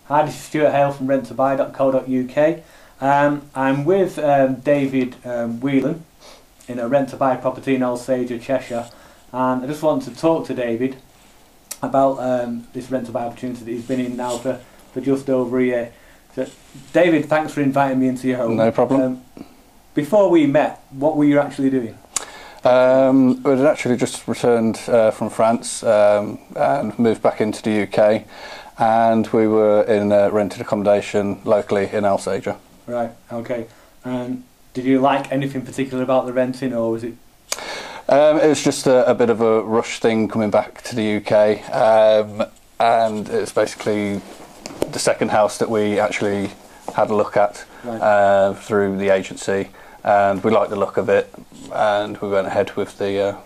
Hi, this is Stuart Hale from renttobuy.co.uk. I'm with David Whelan in a rent-to-buy property in Alsager, Cheshire, and I just want to talk to David about this rent-to-buy opportunity that he's been in now for just over a year. So, David, thanks for inviting me into your home. No problem. Before we met, what were you actually doing? We'd actually just returned from France and moved back into the UK, and we were in rented accommodation locally in Alsager. Right, okay. And did you like anything particular about the renting, or was it? It was just a bit of a rush thing coming back to the UK, and it's basically the second house that we actually had a look at through the agency, and we liked the look of it, and we went ahead with the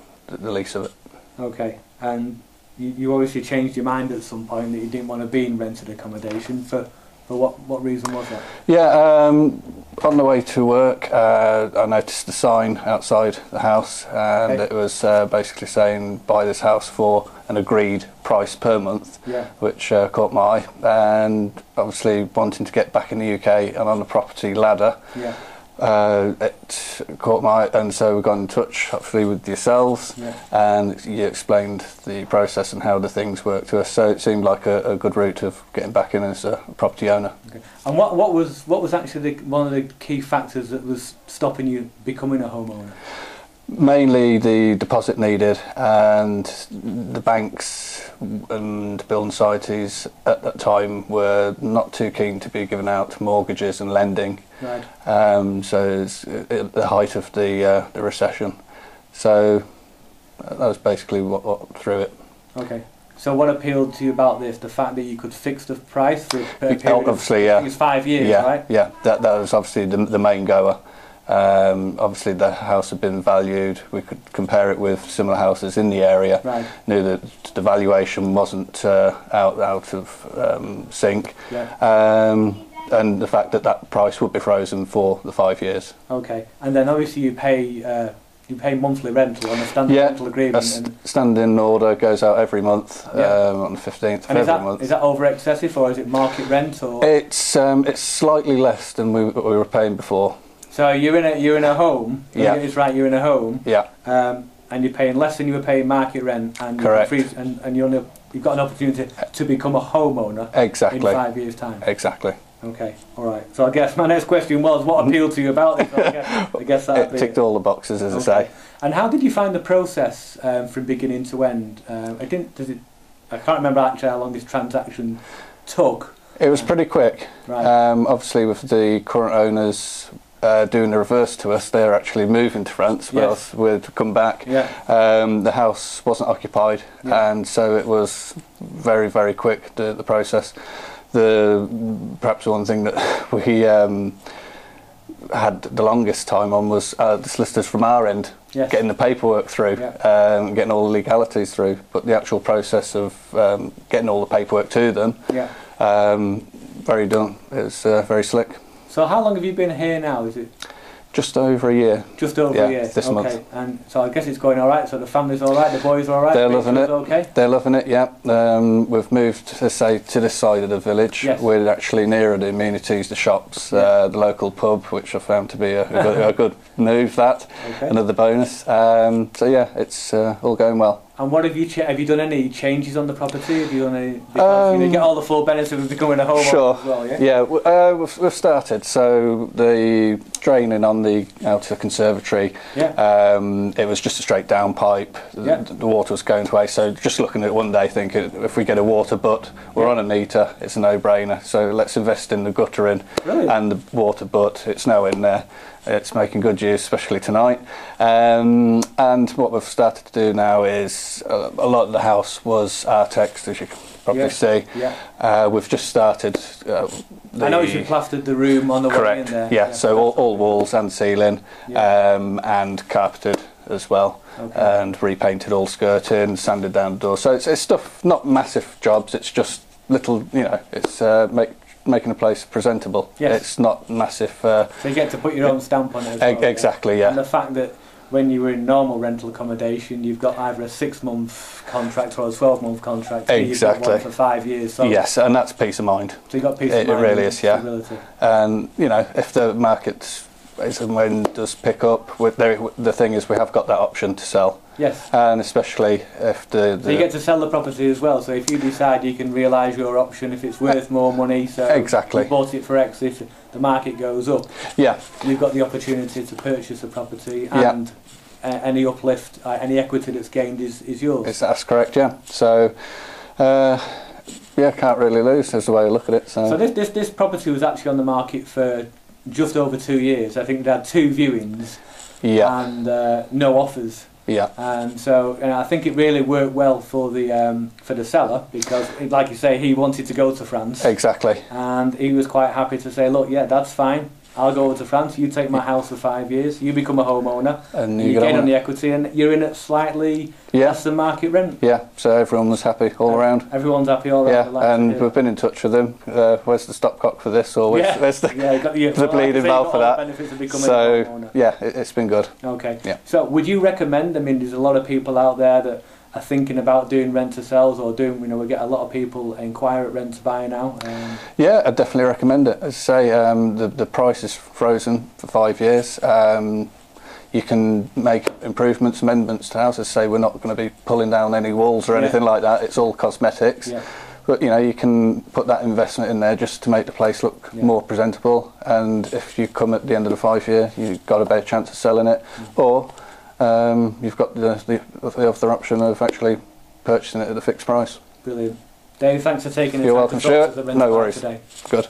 lease of it. Okay. And you obviously changed your mind at some point that you didn't want to be in rented accommodation. For what reason was that? Yeah, on the way to work, I noticed the sign outside the house, and it was basically saying buy this house for an agreed price per month, which caught my eye. And obviously wanting to get back in the UK and on the property ladder, it caught my eye, and so we got in touch hopefully with yourselves, and you explained the process and how the things work to us, so it seemed like a good route of getting back in as a property owner. Okay. And what was actually one of the key factors that was stopping you becoming a homeowner? Mainly the deposit needed, and the banks and building societies at that time were not too keen to be giving out mortgages and lending. Right. So it's at the height of the recession. So that was basically what threw it. Okay. So what appealed to you about this? The fact that you could fix the price for a period obviously, of 5 years, right? Yeah, that was obviously the main goer. Obviously the house had been valued, we could compare it with similar houses in the area, knew that the valuation wasn't out of sync, and the fact that that price would be frozen for the 5 years. Okay, and then obviously you pay monthly rental on a standard rental agreement. Standing order goes out every month on the 15th of every month. Is that over excessive, or is it market rent? Or it's slightly less than we were paying before. So you're in a home. It's right. You're in a home. Yeah. And you're paying less than you were paying market rent. And correct. And you've got an opportunity to become a homeowner. Exactly. In 5 years' time. Exactly. Okay. All right. So I guess my next question was, what appealed to you about this? I guess that ticked all the boxes, as I say. And how did you find the process from beginning to end? I can't remember actually how long this transaction took. It was pretty quick. Right. Obviously, with the current owners doing the reverse to us, they're actually moving to France, where else we'd come back. The house wasn't occupied, and so it was very, very quick, the process. Perhaps one thing that we had the longest time on was the solicitors from our end, getting the paperwork through, getting all the legalities through, but the actual process of getting all the paperwork to them, very done. It's very slick. So how long have you been here now? Is it just over a year? Just over a year. This month. And so I guess it's going all right. So the family's all right. The boys are all right. They're loving it. Okay. They're loving it. Yeah. We've moved to this side of the village. We're actually nearer the amenities, the shops, the local pub, which I found to be a good move. Another bonus. So yeah, it's all going well. And what have you done any changes on the property? Have you done any? Because you get all the full benefits of becoming a homeowner as well, yeah. We've started. So the draining on the outer conservatory, it was just a straight down pipe. The water was going to waste. So just looking at it one day, thinking if we get a water butt, we're on a meter. It's a no-brainer. So let's invest in the guttering and the water butt. It's now in there. It's making good use, especially tonight. And what we've started to do now is a lot of the house was Artex, as you can probably see. We've just started. I noticed you plastered the room on the way in there. Yeah. So all walls and ceiling, and carpeted as well, and repainted all skirting, sanded down the door. So it's stuff, not massive jobs. It's just little, it's making a place presentable. It's not massive. So you get to put your own stamp on it as well. Exactly, yeah. And the fact that when you were in normal rental accommodation, you've got either a 6-month contract or a 12-month contract. Exactly. You've got one for 5 years. So yes, and that's peace of mind. So you've got peace of mind. It really is, yeah. Stability. And you know, if the market as and when does pick up, the thing is we have got that option to sell. Yes. And especially if the so you get to sell the property as well. So if you decide you can realise your option, if it's worth more money, so exactly. you bought it for X, if the market goes up, yeah, you've got the opportunity to purchase the property, and any uplift, any equity that's gained is yours. That's correct. Yeah. So. Yeah, can't really lose. Is the way I look at it. So this property was actually on the market for just over 2 years. I think they had 2 viewings. Yeah. And no offers. Yeah. And so I think it really worked well for the seller, because, like you say, he wanted to go to France. Exactly. And he was quite happy to say, look, yeah, that's fine. I'll go over to France. You take my house for 5 years. You become a homeowner. And you gain on the equity, and you're in at slightly less than market rent. Yeah. So everyone was happy all around. Everyone's happy all around. Yeah. And we've been in touch with them. Where's the stopcock for this, or where's the bleeding valve for that? So yeah, it's been good. Okay. Yeah. So would you recommend? I mean, there's a lot of people out there that are thinking about doing rent to sells, or doing, we get a lot of people inquire at rent to buy now. Yeah, I'd definitely recommend it. As I say, the price is frozen for 5 years. You can make improvements, amendments to houses. Say we're not going to be pulling down any walls or anything like that. It's all cosmetics. Yeah. But you can put that investment in there just to make the place look more presentable. And if you come at the end of the 5 year, you've got a better chance of selling it, or you've got the other option of actually purchasing it at a fixed price. Brilliant. Dave, thanks for taking the time You're welcome, Stuart. No worries. Today. Good.